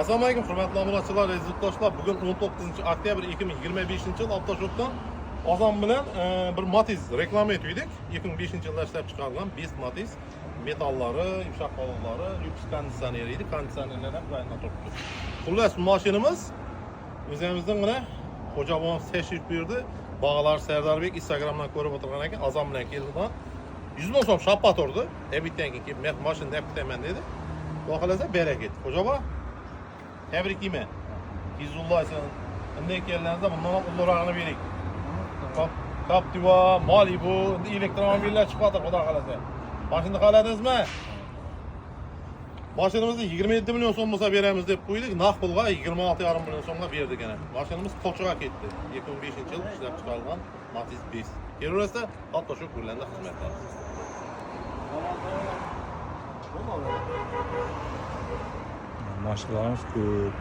Assalomu alaykum, hurmatli obunachilar, aziz yurtdoshlar. Bugun 19 oktyabr 2025 yil Avtoshopdan Ozon bilan bir Matiz reklama etdik. 2005 yilda ishlab chiqarilgan Best Matiz metallari, yumshoq qoloqlari, lyuks konditsioner edi. Konditsionerlar ham qayerdan turibdi. Xullas, mashinamiz o'zimizning mana Xo'jabon tashrif buyurdi. Bag'alar Sardarbek Instagramdan ko'rib o'tirgan ekan, Ozon bilan keldidan 100 ming so'm shappa turdi. Bitdan keyin men mashinani olib ketaman dedi. Xudo xolasa barakat. Xo'jabo tebriklayman. Fizulloh sen bunday kelganingizda bundan ham ulug'rog'ini bering. Captiva, Malibu, elektromobillar chiqadi xudo xolasa. Mashinani qaladingizmi? Mashinamizni 27 million so'm bo'lsa beramiz deb qo'ydik. Naqd pulga 26,5 million so'mga berdik ana. Mashinamiz Qo'chig'a ketdi. 2005 yil ishlab chiqarilgan Matiz 5. Kelaversa hatto shu kunlarda xizmatda. Mashinalarimiz ko'p.